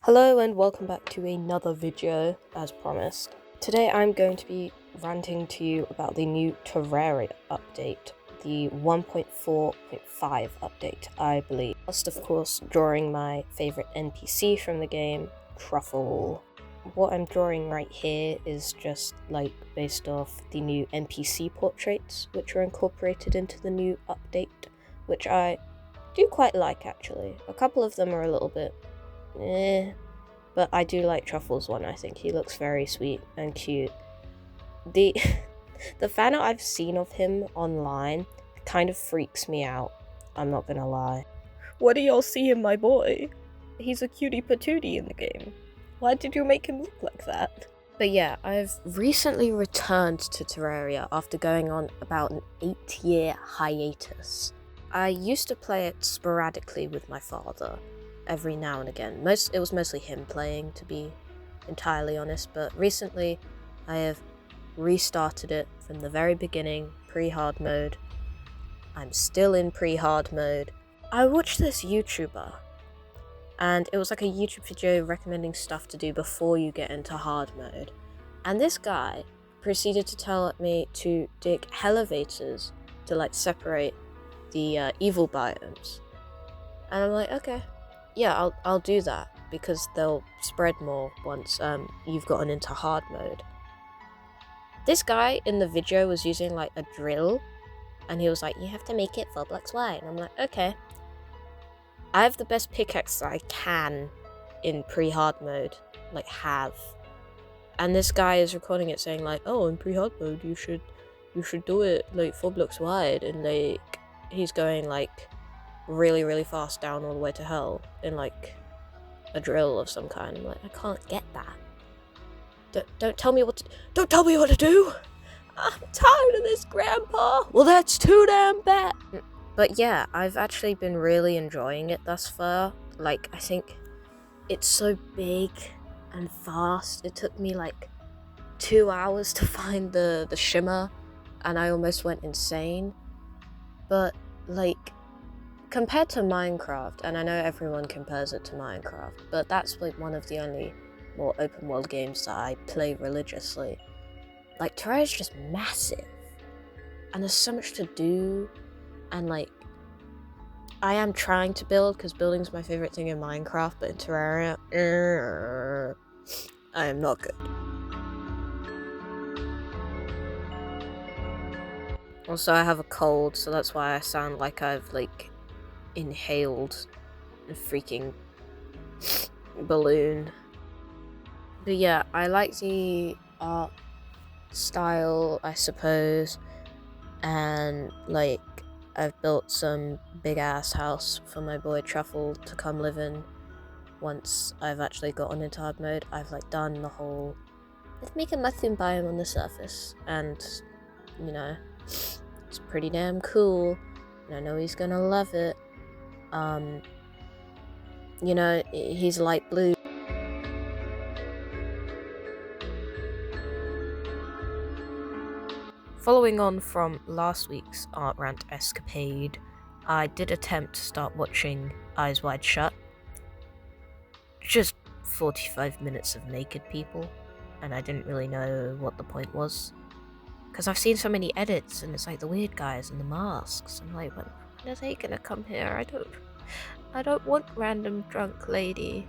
Hello and welcome back to another video, as promised. Today I'm going to be ranting to you about the new Terraria update, the 1.4.5 update, I believe. First, of course, drawing my favourite NPC from the game, Truffle. What I'm drawing right here is just based off the new NPC portraits, which are incorporated into the new update, which I do quite like actually. A couple of them are a little bit but I do like Truffle's one. I think he looks very sweet and cute. The fan art I've seen of him online kind of freaks me out, I'm not gonna lie. What do y'all see in my boy? He's a cutie patootie in the game. Why did you make him look like that? But yeah, I've recently returned to Terraria after going on about an 8-year hiatus. I used to play it sporadically with my father, every now and again. It was mostly him playing, to be entirely honest, but recently I have restarted it from the very beginning, pre-hard mode. I'm still in pre-hard mode. I watched this YouTuber, and it was like a YouTube video recommending stuff to do before you get into hard mode, and this guy proceeded to tell me to dig elevators to separate the evil biomes, and I'm like, okay. Yeah, I'll do that, because they'll spread more once you've gotten into hard mode. This guy in the video was using a drill, and he was like, you have to make it 4 blocks wide. And I'm like, okay. I have the best pickaxe that I can in pre-hard mode, have. And this guy is recording it saying oh, in pre-hard mode you should do it 4 blocks wide, and he's going really fast down all the way to hell in a drill of some kind. I'm like, I can't get that. Don't tell me what to do. I'm tired of this, Grandpa. Well, that's too damn bad. But yeah, I've actually been really enjoying it thus far. I think it's so big and fast. It took me 2 hours to find the shimmer, and I almost went insane. But compared to Minecraft, and I know everyone compares it to Minecraft, but that's one of the only more open world games that I play religiously. Terraria is just massive, and there's so much to do, and I am trying to build, because building's my favorite thing in Minecraft, but in Terraria, I am not good. Also, I have a cold, so that's why I sound like I've inhaled a freaking balloon. But yeah, I like the art style, I suppose, and I've built some big ass house for my boy Truffle to come live in once I've actually gotten into hard mode. I've done the whole let's make a mushroom biome on the surface, and it's pretty damn cool, and I know he's gonna love it. He's light blue. Following on from last week's art rant escapade, I did attempt to start watching Eyes Wide Shut. Just 45 minutes of naked people, and I didn't really know what the point was. Because I've seen so many edits, and it's the weird guys and the masks. I'm like, when are they gonna come here? I don't want random drunk lady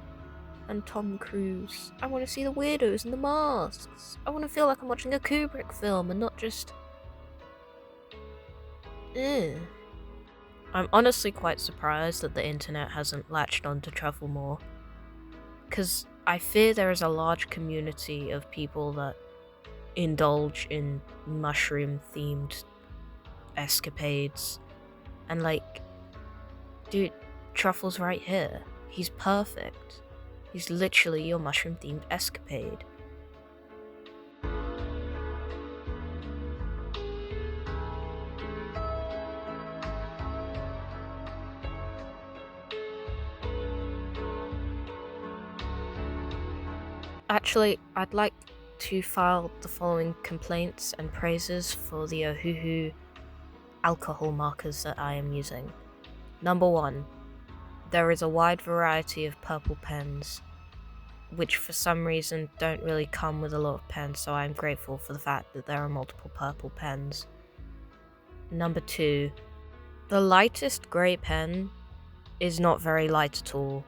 and Tom Cruise. I want to see the weirdos and the masks. I want to feel like I'm watching a Kubrick film and not just... I'm honestly quite surprised that the internet hasn't latched onto Truffle more, because I fear there is a large community of people that indulge in mushroom-themed escapades, and dude, Truffle's right here. He's perfect. He's literally your mushroom-themed escapade. Actually, I'd like to file the following complaints and praises for the Ohuhu alcohol markers that I am using. Number 1. There is a wide variety of purple pens which for some reason don't really come with a lot of pens, so I'm grateful for the fact that there are multiple purple pens. Number 2, the lightest grey pen is not very light at all.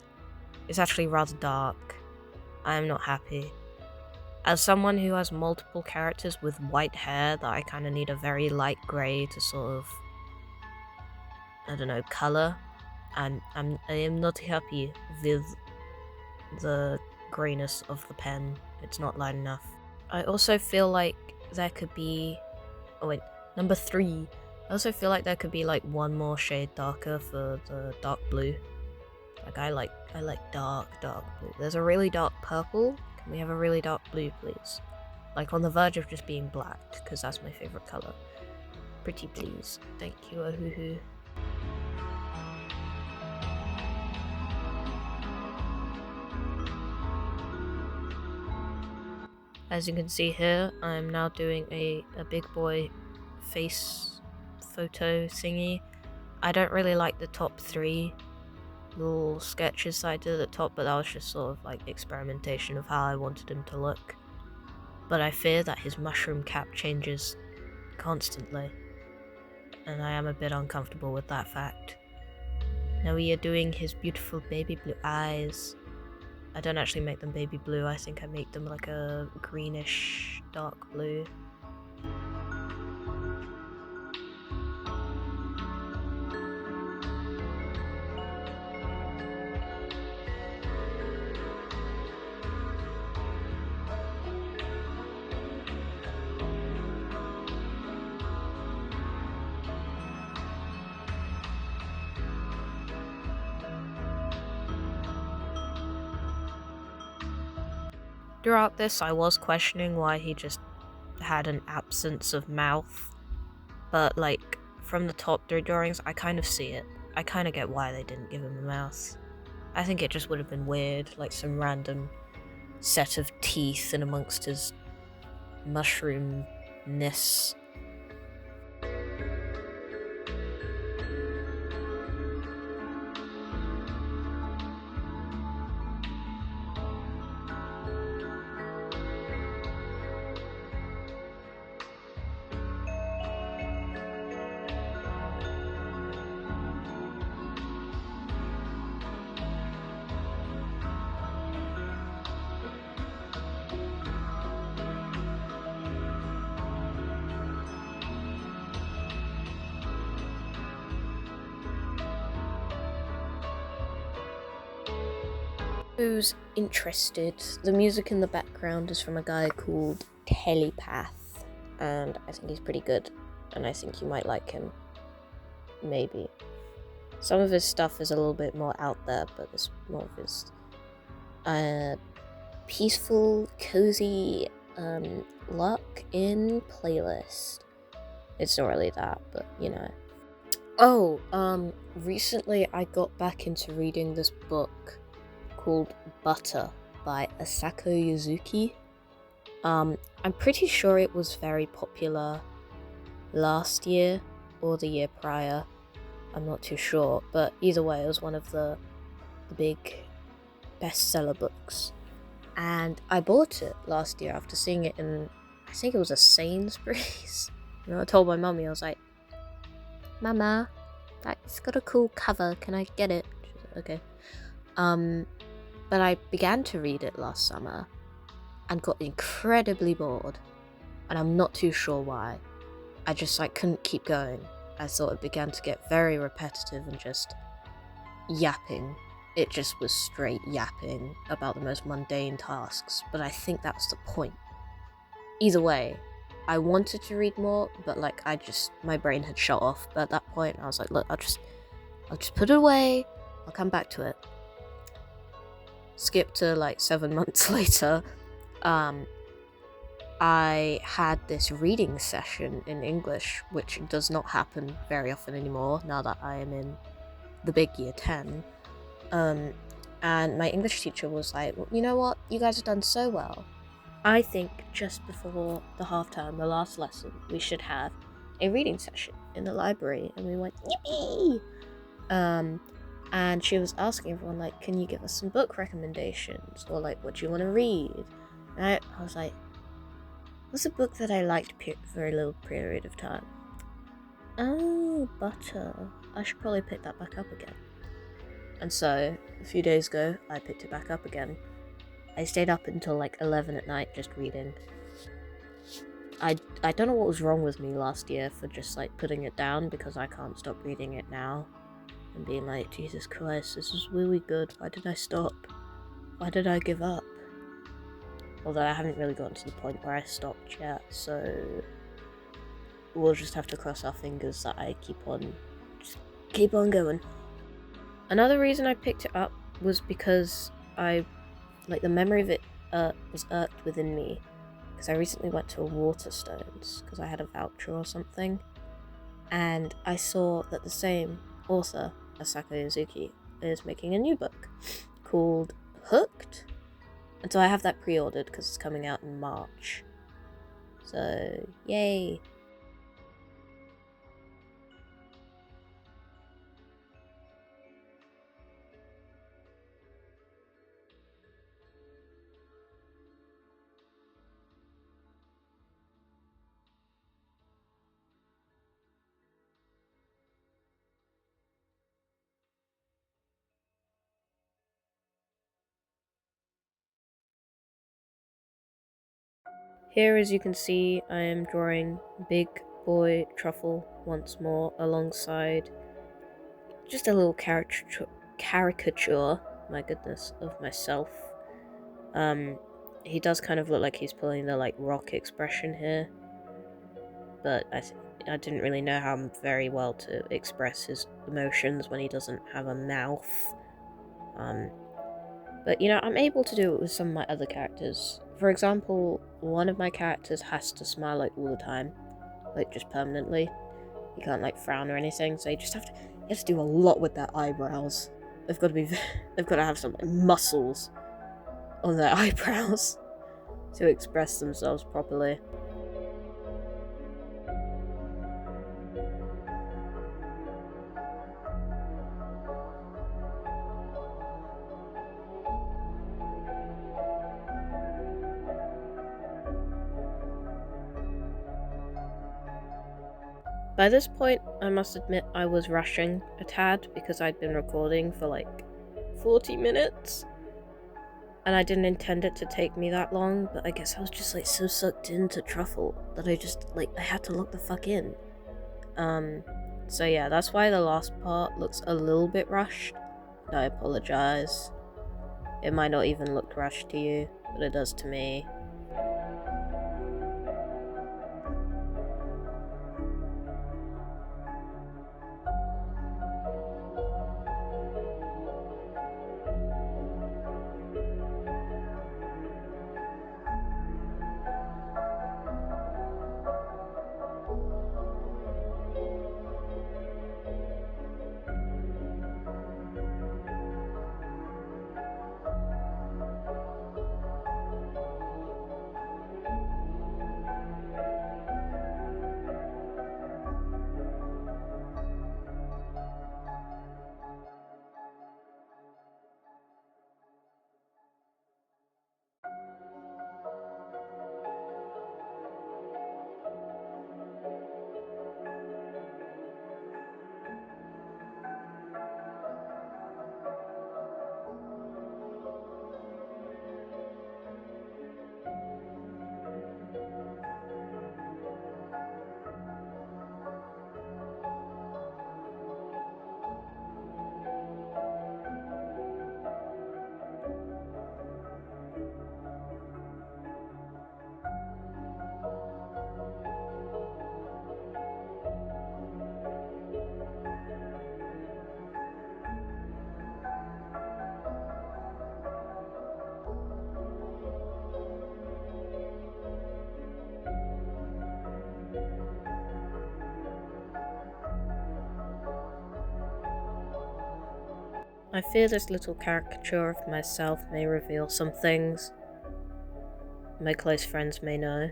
It's actually rather dark. I am not happy. As someone who has multiple characters with white hair that I kind of need a very light grey to sort of, I don't know, colour, I am not happy with the greyness of the pen. It's not light enough. I also feel like there could be... Oh wait, number 3. I also feel like there could be like one more shade darker for the dark blue. Like I like dark blue. There's a really dark purple. Can we have a really dark blue, please? Like on the verge of just being black, because that's my favourite colour. Pretty please. Thank you, ahoo. As you can see here, I'm now doing a big boy face photo thingy. I don't really like the top 3 little sketches I did at the top, but that was just sort of like experimentation of how I wanted him to look. But I fear that his mushroom cap changes constantly, and I am a bit uncomfortable with that fact. Now we are doing his beautiful baby blue eyes. I don't actually make them baby blue, I think I make them like a greenish dark blue. Throughout this, I was questioning why he just had an absence of mouth, but like, from the top 3 drawings, I kind of see it. I kind of get why they didn't give him a mouth. I think it just would have been weird, like some random set of teeth in amongst his mushroomness. Who's interested, the music in the background is from a guy called Telepath, and I think he's pretty good, and I think you might like him. Maybe. Some of his stuff is a little bit more out there, but it's more of his peaceful, cozy luck in playlist. It's not really that, but you know. Oh, recently I got back into reading this book called Butter by Asako Yuzuki. I'm pretty sure it was very popular last year or the year prior. I'm not too sure, but either way, it was one of the big bestseller books. And I bought it last year after seeing it in, I think it was a Sainsbury's. You know, I told my mummy, I was like, Mama, it's got a cool cover, can I get it? She was like, okay. But I began to read it last summer and got incredibly bored, and I'm not too sure why. I just couldn't keep going. I thought it began to get very repetitive and just yapping. It just was straight yapping about the most mundane tasks, but I think that was the point. Either way, I wanted to read more, but my brain had shut off. But at that point, I was like, look, I'll just put it away. I'll come back to it. Skip to 7 months later, I had this reading session in English, which does not happen very often anymore now that I am in the big year 10. And my English teacher was like, well, you know what, you guys have done so well. I think just before the half term, the last lesson, we should have a reading session in the library. And we went, yippee! and she was asking everyone, like, can you give us some book recommendations, or like, what do you want to read? And I was like, what's a book that I liked for a little period of time? Oh, Butter. I should probably pick that back up again. And so, a few days ago, I picked it back up again. I stayed up until like 11 at night just reading. I don't know what was wrong with me last year for just like putting it down, because I can't stop reading it now and being like, Jesus Christ, this is really good. Why did I stop? Why did I give up? Although I haven't really gotten to the point where I stopped yet, so we'll just have to cross our fingers that I keep on going. Another reason I picked it up was because the memory of it was irked within me, because I recently went to a Waterstones because I had a voucher or something, and I saw that the same author, Asako Yuzuki, is making a new book called Hooked, and so I have that pre-ordered because it's coming out in March. So, yay! Here, as you can see, I am drawing Big Boy Truffle once more, alongside just a little caricature, my goodness, of myself. He does kind of look like he's pulling the like rock expression here, but I didn't really know how very well to express his emotions when he doesn't have a mouth. But you know, I'm able to do it with some of my other characters. For example, one of my characters has to smile like all the time, like just permanently. He can't like frown or anything, so you have to do a lot with their eyebrows. They've got to have some like, muscles on their eyebrows to express themselves properly. By this point, I must admit I was rushing a tad because I'd been recording for like 40 minutes. And I didn't intend it to take me that long, but I guess I was just like so sucked into Truffle that I had to look the fuck in. So yeah, that's why the last part looks a little bit rushed. I apologize. It might not even look rushed to you, but it does to me. I fear this little caricature of myself may reveal some things. My close friends may know,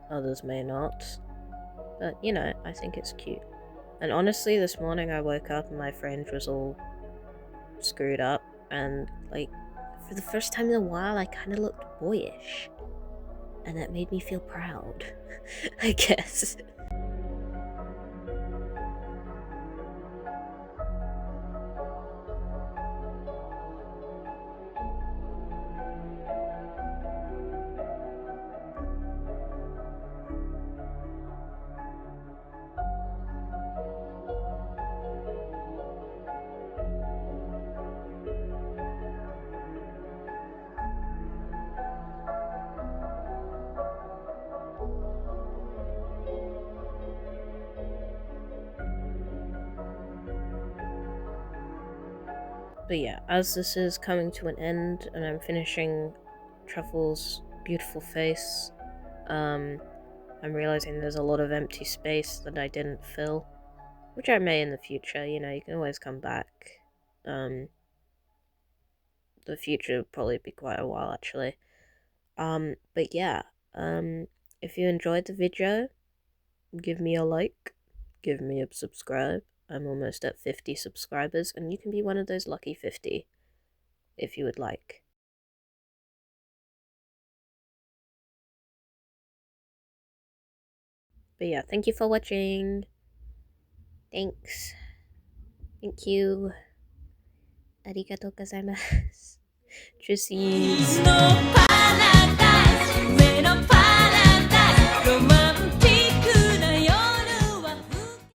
others may not. But, you know, I think it's cute. And honestly, this morning I woke up and my fringe was all screwed up, and like for the first time in a while I kind of looked boyish, and that made me feel proud. I guess. But yeah, as this is coming to an end and I'm finishing Truffle's beautiful face, I'm realizing there's a lot of empty space that I didn't fill, which I may in the future. You know, you can always come back. The future will probably be quite a while, actually. But yeah, if you enjoyed the video, give me a like, give me a subscribe. I'm almost at 50 subscribers, and you can be one of those lucky 50 if you would like. But yeah, thank you for watching. Thanks. Thank you. Arigatou gozaimasu. Tschüssi.